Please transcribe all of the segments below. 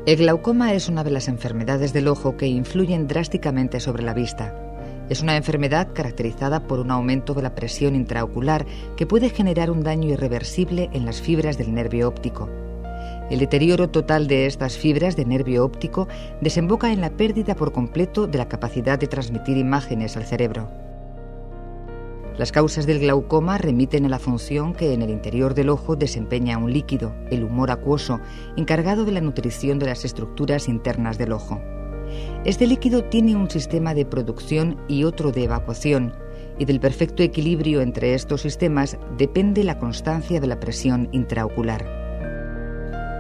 El glaucoma es una de las enfermedades del ojo que influyen drásticamente sobre la vista. Es una enfermedad caracterizada por un aumento de la presión intraocular que puede generar un daño irreversible en las fibras del nervio óptico. El deterioro total de estas fibras de nervio óptico desemboca en la pérdida por completo de la capacidad de transmitir imágenes al cerebro. Las causas del glaucoma remiten a la función que en el interior del ojo desempeña un líquido, el humor acuoso, encargado de la nutrición de las estructuras internas del ojo. Este líquido tiene un sistema de producción y otro de evacuación, y del perfecto equilibrio entre estos sistemas depende la constancia de la presión intraocular.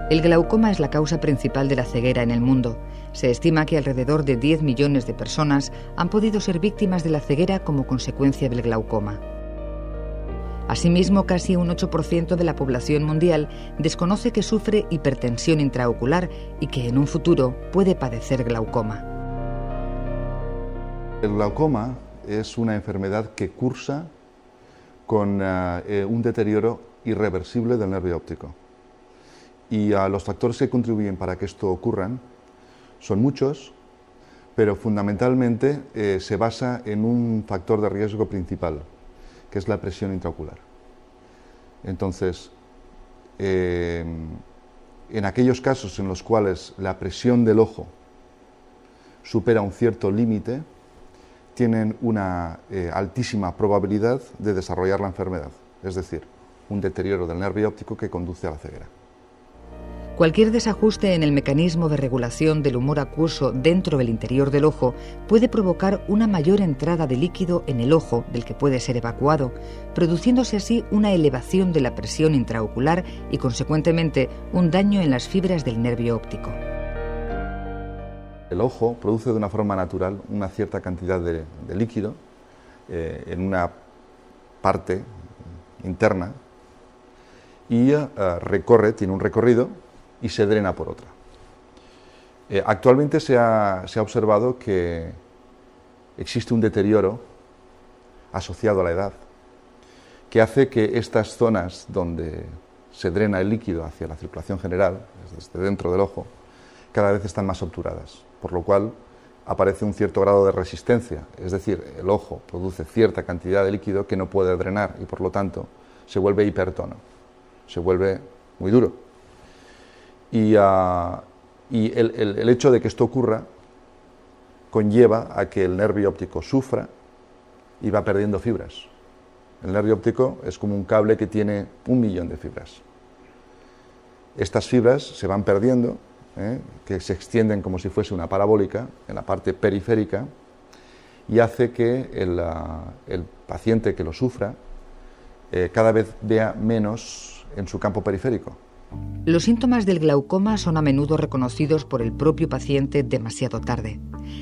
El glaucoma es la causa principal de la ceguera en el mundo. Se estima que alrededor de 10 millones de personas han podido ser víctimas de la ceguera como consecuencia del glaucoma. Asimismo, casi un 8% de la población mundial desconoce que sufre hipertensión intraocular y que en un futuro puede padecer glaucoma. El glaucoma es una enfermedad que cursa con un deterioro irreversible del nervio óptico. Y los factores que contribuyen para que esto ocurra son muchos, pero fundamentalmente se basa en un factor de riesgo principal, que es la presión intraocular. Entonces, en aquellos casos en los cuales la presión del ojo supera un cierto límite, tienen una altísima probabilidad de desarrollar la enfermedad, es decir, un deterioro del nervio óptico que conduce a la ceguera. Cualquier desajuste en el mecanismo de regulación del humor acuoso dentro del interior del ojo puede provocar una mayor entrada de líquido en el ojo del que puede ser evacuado, produciéndose así una elevación de la presión intraocular y, consecuentemente, un daño en las fibras del nervio óptico. El ojo produce de una forma natural una cierta cantidad de líquido en una parte interna y tiene un recorrido y se drena por otra. Actualmente se ha observado que existe un deterioro asociado a la edad que hace que estas zonas donde se drena el líquido hacia la circulación general, desde dentro del ojo, cada vez están más obturadas, por lo cual aparece un cierto grado de resistencia, es decir, el ojo produce cierta cantidad de líquido que no puede drenar y por lo tanto se vuelve hipertono, se vuelve muy duro. Y el hecho de que esto ocurra conlleva a que el nervio óptico sufra y va perdiendo fibras. El nervio óptico es como un cable que tiene 1 millón de fibras. Estas fibras se van perdiendo, que se extienden como si fuese una parabólica en la parte periférica y hace que el paciente que lo sufra cada vez vea menos en su campo periférico. Los síntomas del glaucoma son a menudo reconocidos por el propio paciente demasiado tarde.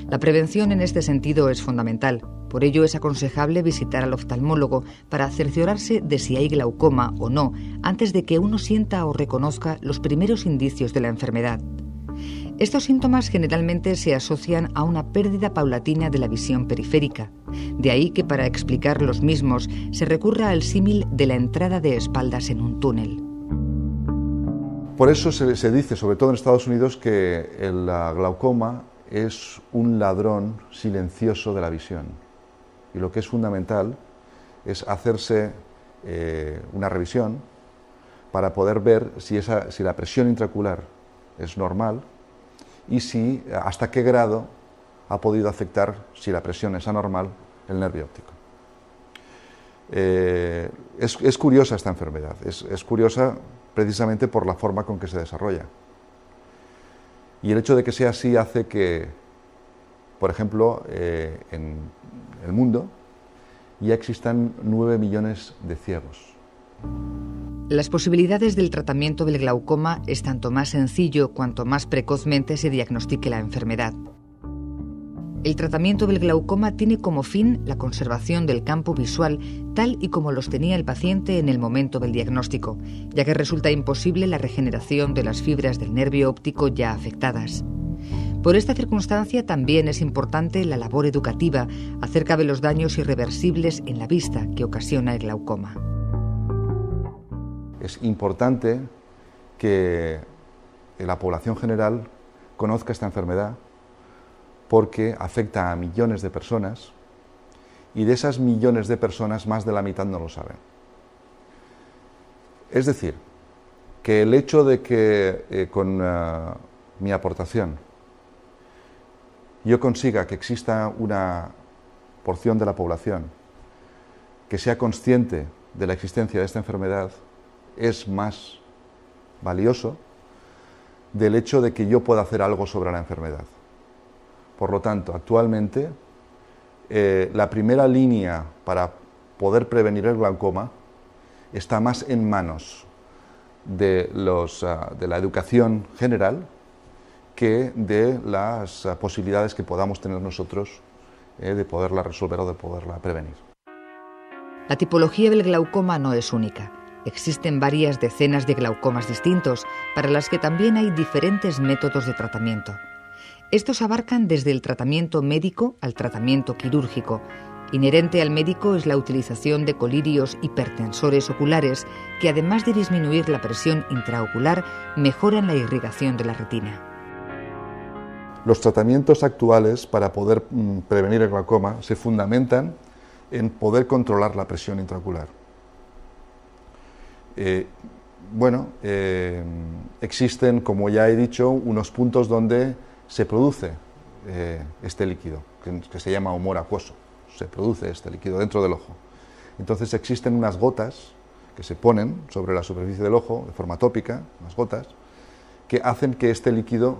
La prevención en este sentido es fundamental. Por ello es aconsejable visitar al oftalmólogo para cerciorarse de si hay glaucoma o no, antes de que uno sienta o reconozca los primeros indicios de la enfermedad. Estos síntomas generalmente se asocian a una pérdida paulatina de la visión periférica. De ahí que para explicar los mismos se recurra al símil de la entrada de espaldas en un túnel. Por eso se dice, sobre todo en Estados Unidos, que el glaucoma es un ladrón silencioso de la visión. Y lo que es fundamental es hacerse una revisión para poder ver si la presión intraocular es normal y hasta qué grado ha podido afectar, si la presión es anormal, el nervio óptico. Es curiosa esta enfermedad, es curiosa precisamente por la forma con que se desarrolla. Y el hecho de que sea así hace que, por ejemplo, en el mundo ya existan 9 millones de ciegos. Las posibilidades del tratamiento del glaucoma es tanto más sencillo cuanto más precozmente se diagnostique la enfermedad. El tratamiento del glaucoma tiene como fin la conservación del campo visual tal y como los tenía el paciente en el momento del diagnóstico, ya que resulta imposible la regeneración de las fibras del nervio óptico ya afectadas. Por esta circunstancia también es importante la labor educativa acerca de los daños irreversibles en la vista que ocasiona el glaucoma. Es importante que la población general conozca esta enfermedad porque afecta a millones de personas y de esas millones de personas más de la mitad no lo saben. Es decir, que el hecho de que con mi aportación yo consiga que exista una porción de la población que sea consciente de la existencia de esta enfermedad es más valioso del hecho de que yo pueda hacer algo sobre la enfermedad. Por lo tanto, actualmente, la primera línea para poder prevenir el glaucoma está más en manos de la educación general que de las posibilidades que podamos tener nosotros de poderla resolver o de poderla prevenir. La tipología del glaucoma no es única. Existen varias decenas de glaucomas distintos, para las que también hay diferentes métodos de tratamiento. Estos abarcan desde el tratamiento médico al tratamiento quirúrgico. Inherente al médico es la utilización de colirios hipertensores oculares que, además de disminuir la presión intraocular, mejoran la irrigación de la retina. Los tratamientos actuales para poder prevenir el glaucoma se fundamentan en poder controlar la presión intraocular. Existen, como ya he dicho, unos puntos donde se produce este líquido, que se llama humor acuoso. Se produce este líquido dentro del ojo. Entonces existen unas gotas que se ponen sobre la superficie del ojo de forma tópica, unas gotas, que hacen que este líquido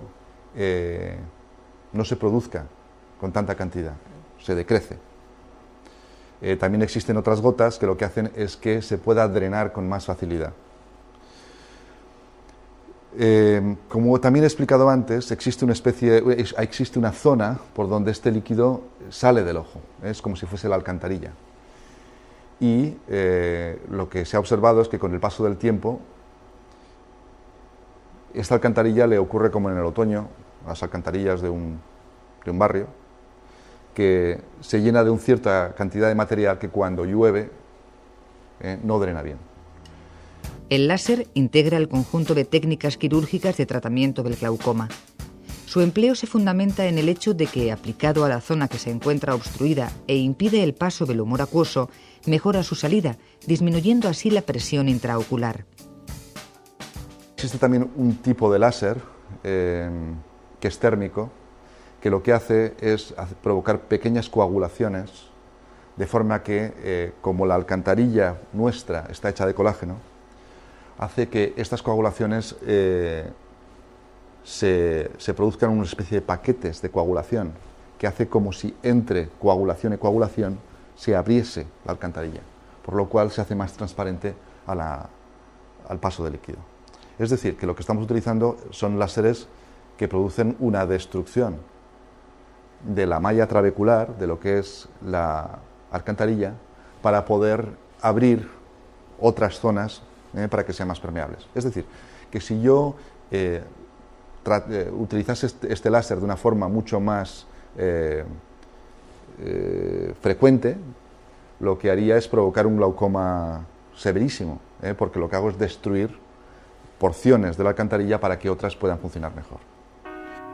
no se produzca con tanta cantidad, se decrece. También existen otras gotas que lo que hacen es que se pueda drenar con más facilidad. Como también he explicado antes, existe una zona por donde este líquido sale del ojo, es como si fuese la alcantarilla. Y lo que se ha observado es que con el paso del tiempo, esta alcantarilla le ocurre como en el otoño, las alcantarillas de un barrio, que se llena de una cierta cantidad de material que cuando llueve no drena bien. El láser integra el conjunto de técnicas quirúrgicas de tratamiento del glaucoma. Su empleo se fundamenta en el hecho de que, aplicado a la zona que se encuentra obstruida e impide el paso del humor acuoso, mejora su salida, disminuyendo así la presión intraocular. Existe también un tipo de láser que es térmico, que lo que hace es provocar pequeñas coagulaciones, de forma que, como la alcantarilla nuestra está hecha de colágeno, hace que estas coagulaciones se produzcan una especie de paquetes de coagulación, que hace como si entre coagulación y coagulación se abriese la alcantarilla, por lo cual se hace más transparente al paso del líquido. Es decir, que lo que estamos utilizando son láseres que producen una destrucción de la malla trabecular, de lo que es la alcantarilla, para poder abrir otras zonas para que sean más permeables. Es decir, que si yo utilizase este láser de una forma mucho más frecuente, lo que haría es provocar un glaucoma severísimo, porque lo que hago es destruir porciones de la alcantarilla para que otras puedan funcionar mejor.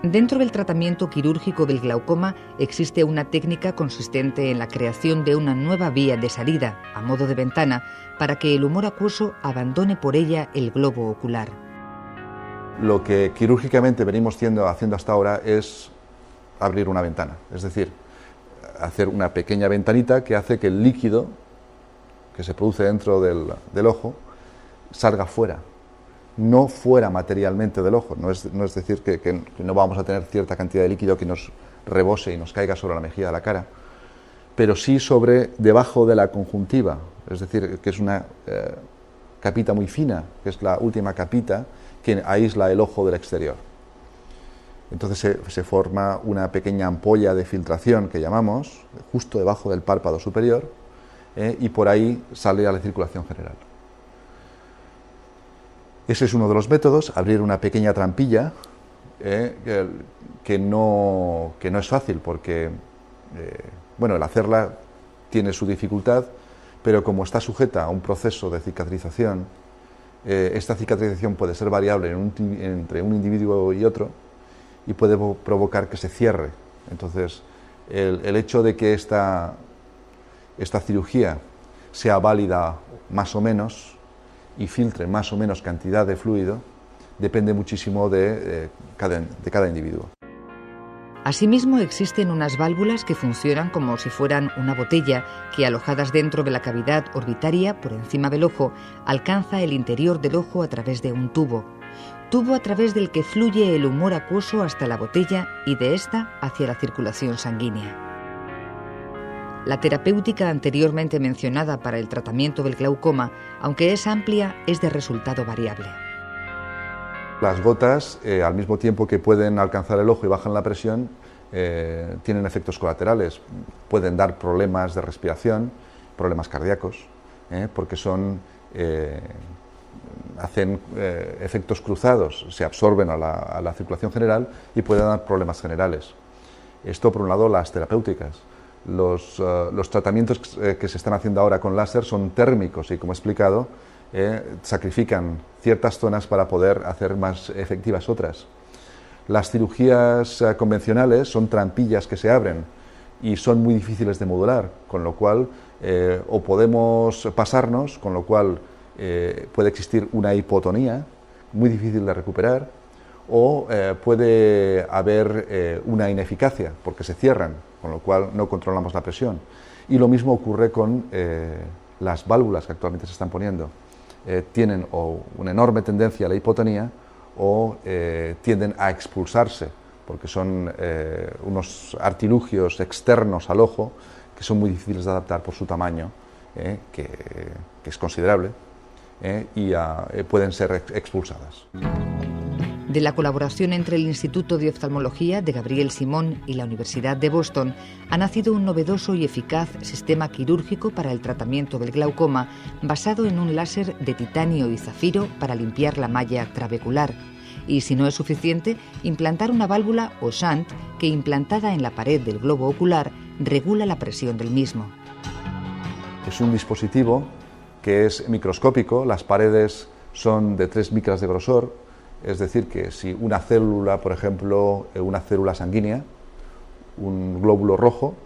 Dentro del tratamiento quirúrgico del glaucoma existe una técnica consistente en la creación de una nueva vía de salida, a modo de ventana, para que el humor acuoso abandone por ella el globo ocular. Lo que quirúrgicamente venimos haciendo hasta ahora es abrir una ventana, es decir, hacer una pequeña ventanita que hace que el líquido que se produce dentro del ojo salga fuera. No fuera materialmente del ojo, no es decir que no vamos a tener cierta cantidad de líquido que nos rebose y nos caiga sobre la mejilla de la cara, pero sí debajo de la conjuntiva, es decir, que es una capita muy fina, que es la última capita que aísla el ojo del exterior. Entonces se forma una pequeña ampolla de filtración que llamamos, justo debajo del párpado superior, y por ahí sale a la circulación general. Ese es uno de los métodos, abrir una pequeña trampilla, que no es fácil porque el hacerla tiene su dificultad, pero como está sujeta a un proceso de cicatrización, esta cicatrización puede ser variable entre un individuo y otro, y puede provocar que se cierre. Entonces, el hecho de que esta cirugía sea válida más o menos y filtre más o menos cantidad de fluido depende muchísimo de cada individuo. Asimismo, existen unas válvulas que funcionan como si fueran una botella que, alojadas dentro de la cavidad orbitaria por encima del ojo, alcanza el interior del ojo a través de un tubo a través del que fluye el humor acuoso hasta la botella y de esta hacia la circulación sanguínea. La terapéutica anteriormente mencionada para el tratamiento del glaucoma, aunque es amplia, es de resultado variable. Las gotas, al mismo tiempo que pueden alcanzar el ojo y bajan la presión, tienen efectos colaterales. Pueden dar problemas de respiración, problemas cardíacos, porque hacen efectos cruzados, se absorben a la circulación general y pueden dar problemas generales. Esto, por un lado, las terapéuticas. Los tratamientos que se están haciendo ahora con láser son térmicos y, como he explicado, sacrifican ciertas zonas para poder hacer más efectivas otras. Las cirugías convencionales son trampillas que se abren y son muy difíciles de modular, con lo cual o podemos pasarnos, con lo cual puede existir una hipotonía muy difícil de recuperar, o puede haber una ineficacia porque se cierran, con lo cual no controlamos la presión. Y lo mismo ocurre con las válvulas que actualmente se están poniendo. Tienen o una enorme tendencia a la hipotonía o tienden a expulsarse, porque son unos artilugios externos al ojo que son muy difíciles de adaptar por su tamaño, que es considerable, y pueden ser expulsadas. De la colaboración entre el Instituto de Oftalmología de Gabriel Simón y la Universidad de Boston ha nacido un novedoso y eficaz sistema quirúrgico para el tratamiento del glaucoma basado en un láser de titanio y zafiro para limpiar la malla trabecular y, si no es suficiente, implantar una válvula o shunt que, implantada en la pared del globo ocular, regula la presión del mismo. Es un dispositivo que es microscópico, las paredes son de 3 micras de grosor, es decir, que si una célula, por ejemplo, una célula sanguínea, un glóbulo rojo,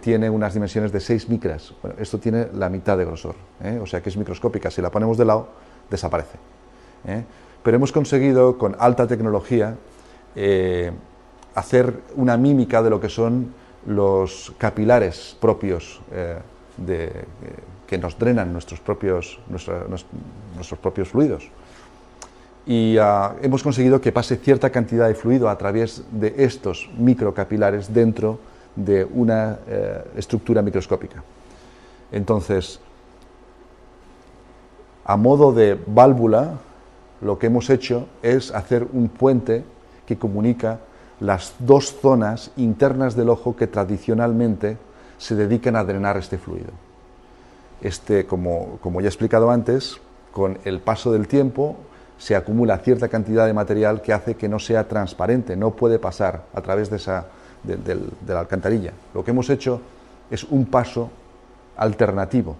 tiene unas dimensiones de 6 micras, bueno, esto tiene la mitad de grosor, o sea que es microscópica, si la ponemos de lado, desaparece. Pero hemos conseguido, con alta tecnología, hacer una mímica de lo que son los capilares propios que nos drenan nuestros propios fluidos. Y hemos conseguido que pase cierta cantidad de fluido a través de estos microcapilares dentro de una estructura microscópica. Entonces, a modo de válvula, lo que hemos hecho es hacer un puente que comunica las dos zonas internas del ojo que tradicionalmente se dedican a drenar este fluido. Como ya he explicado antes, con el paso del tiempo se acumula cierta cantidad de material que hace que no sea transparente, no puede pasar a través de la alcantarilla. Lo que hemos hecho es un paso alternativo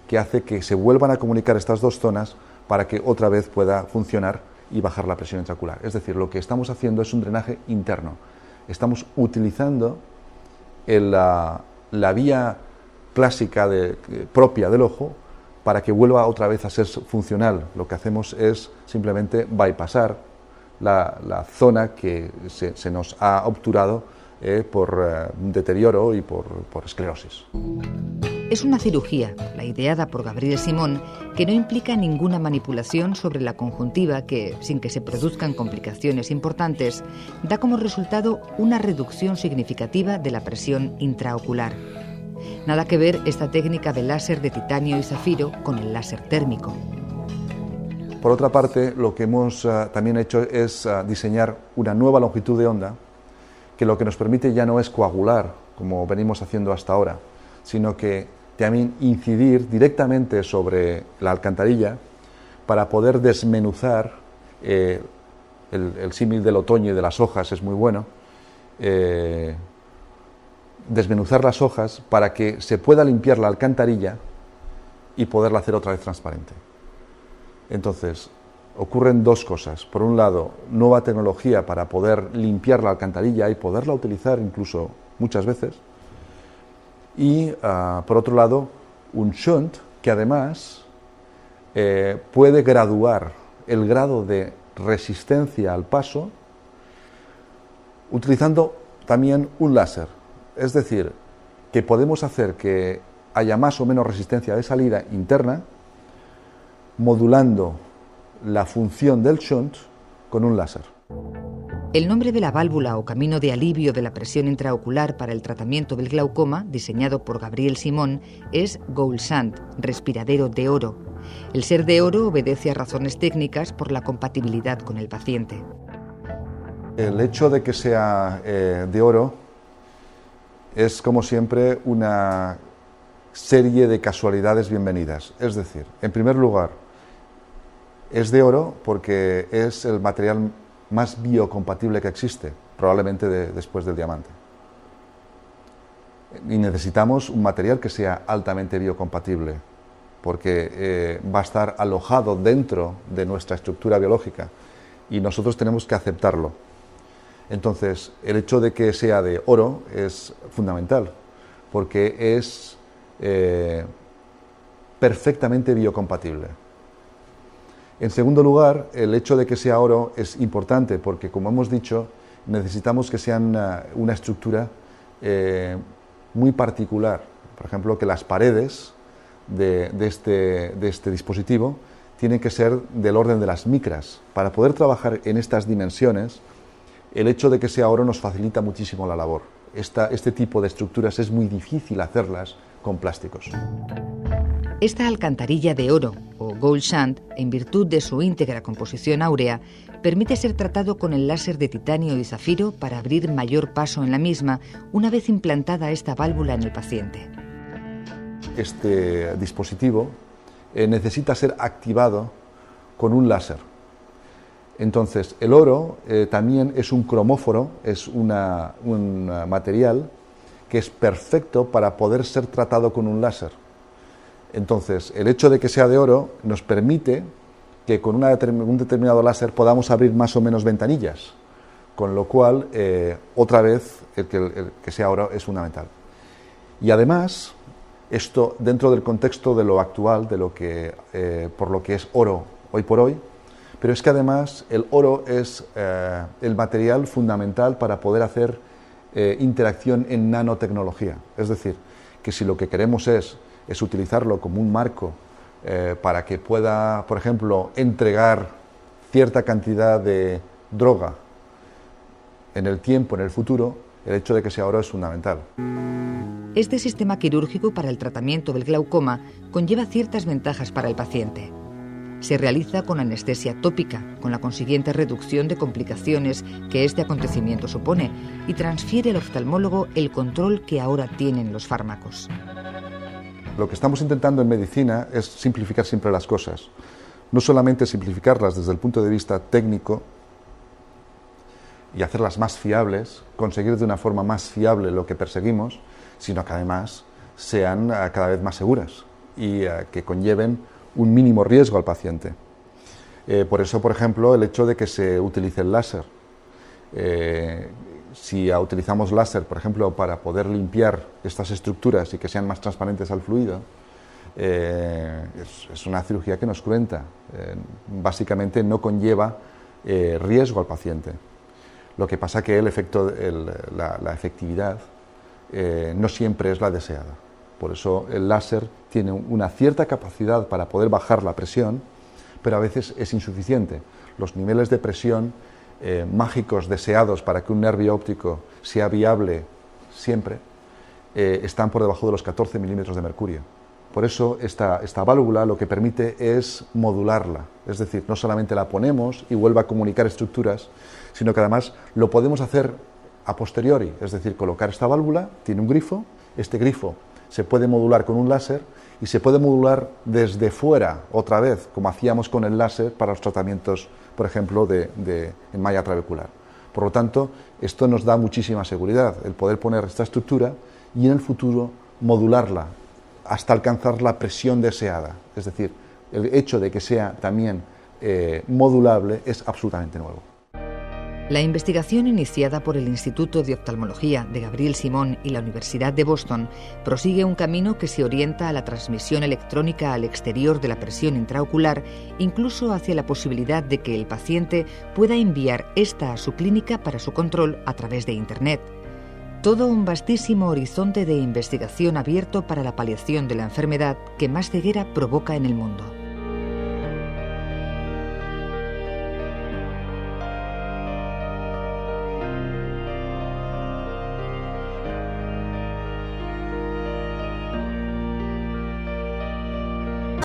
que hace que se vuelvan a comunicar estas dos zonas para que otra vez pueda funcionar y bajar la presión intraocular. Es decir, lo que estamos haciendo es un drenaje interno. Estamos utilizando la vía clásica propia del ojo para que vuelva otra vez a ser funcional. Lo que hacemos es simplemente bypassar la zona que se nos ha obturado por deterioro y por esclerosis. Es una cirugía, la ideada por Gabriel Simón, que no implica ninguna manipulación sobre la conjuntiva que, sin que se produzcan complicaciones importantes, da como resultado una reducción significativa de la presión intraocular. Nada que ver esta técnica de láser de titanio y zafiro con el láser térmico. Por otra parte, lo que hemos también hecho es diseñar una nueva longitud de onda que lo que nos permite ya no es coagular, como venimos haciendo hasta ahora, sino que también incidir directamente sobre la alcantarilla para poder desmenuzar, el símil del otoño y de las hojas es muy bueno, desmenuzar las hojas para que se pueda limpiar la alcantarilla y poderla hacer otra vez transparente. Entonces, ocurren dos cosas. Por un lado, nueva tecnología para poder limpiar la alcantarilla y poderla utilizar incluso muchas veces. Y, por otro lado, un shunt que además puede graduar el grado de resistencia al paso utilizando también un láser. Es decir, que podemos hacer que haya más o menos resistencia de salida interna modulando la función del shunt con un láser. El nombre de la válvula o camino de alivio de la presión intraocular para el tratamiento del glaucoma, diseñado por Gabriel Simón, es Gold Shunt, respiradero de oro. El ser de oro obedece a razones técnicas por la compatibilidad con el paciente. El hecho de que sea de oro es, como siempre, una serie de casualidades bienvenidas. Es decir, en primer lugar, es de oro porque es el material más biocompatible que existe, probablemente después del diamante. Y necesitamos un material que sea altamente biocompatible, porque va a estar alojado dentro de nuestra estructura biológica y nosotros tenemos que aceptarlo. Entonces, el hecho de que sea de oro es fundamental, porque es perfectamente biocompatible. En segundo lugar, el hecho de que sea oro es importante porque, como hemos dicho, necesitamos que sean una estructura muy particular. Por ejemplo, que las paredes de este dispositivo tienen que ser del orden de las micras. Para poder trabajar en estas dimensiones, el hecho de que sea oro nos facilita muchísimo la labor. Este tipo de estructuras es muy difícil hacerlas con plásticos. Esta alcantarilla de oro, o Gold Shunt, en virtud de su íntegra composición áurea, permite ser tratado con el láser de titanio y zafiro para abrir mayor paso en la misma una vez implantada esta válvula en el paciente. Este dispositivo necesita ser activado con un láser. Entonces, el oro también es un cromóforo, es un material que es perfecto para poder ser tratado con un láser. Entonces, el hecho de que sea de oro nos permite que con un determinado láser podamos abrir más o menos ventanillas, con lo cual, otra vez, el que sea oro es fundamental. Y además, esto dentro del contexto de lo actual, de lo que, por lo que es oro hoy por hoy, pero es que además el oro es el material fundamental para poder hacer interacción en nanotecnología. Es decir, que si lo que queremos es utilizarlo como un marco para que pueda, por ejemplo, entregar cierta cantidad de droga en el tiempo, en el futuro, el hecho de que sea oro es fundamental. Este sistema quirúrgico para el tratamiento del glaucoma conlleva ciertas ventajas para el paciente. Se realiza con anestesia tópica, con la consiguiente reducción de complicaciones que este acontecimiento supone, y transfiere al oftalmólogo el control que ahora tienen los fármacos. Lo que estamos intentando en medicina es simplificar siempre las cosas. No solamente simplificarlas desde el punto de vista técnico y hacerlas más fiables, conseguir de una forma más fiable lo que perseguimos, sino que además sean cada vez más seguras y que conlleven un mínimo riesgo al paciente. Por eso, por ejemplo, el hecho de que se utilice el láser. Si utilizamos láser, por ejemplo, para poder limpiar estas estructuras y que sean más transparentes al fluido, es una cirugía que nos cruenta. Básicamente no conlleva riesgo al paciente. Lo que pasa que la efectividad no siempre es la deseada. Por eso el láser tiene una cierta capacidad para poder bajar la presión, pero a veces es insuficiente. Los niveles de presión mágicos deseados para que un nervio óptico sea viable siempre están por debajo de los 14 milímetros de mercurio. Por eso esta válvula lo que permite es modularla, es decir, no solamente la ponemos y vuelve a comunicar estructuras, sino que además lo podemos hacer a posteriori, es decir, colocar esta válvula, tiene un grifo, este grifo se puede modular con un láser y se puede modular desde fuera otra vez, como hacíamos con el láser para los tratamientos, por ejemplo, en malla trabecular. Por lo tanto, esto nos da muchísima seguridad, el poder poner esta estructura y en el futuro modularla hasta alcanzar la presión deseada. Es decir, el hecho de que sea también modulable es absolutamente nuevo. La investigación iniciada por el Instituto de Oftalmología de Gabriel Simón y la Universidad de Boston prosigue un camino que se orienta a la transmisión electrónica al exterior de la presión intraocular, incluso hacia la posibilidad de que el paciente pueda enviar esta a su clínica para su control a través de Internet. Todo un vastísimo horizonte de investigación abierto para la paliación de la enfermedad que más ceguera provoca en el mundo.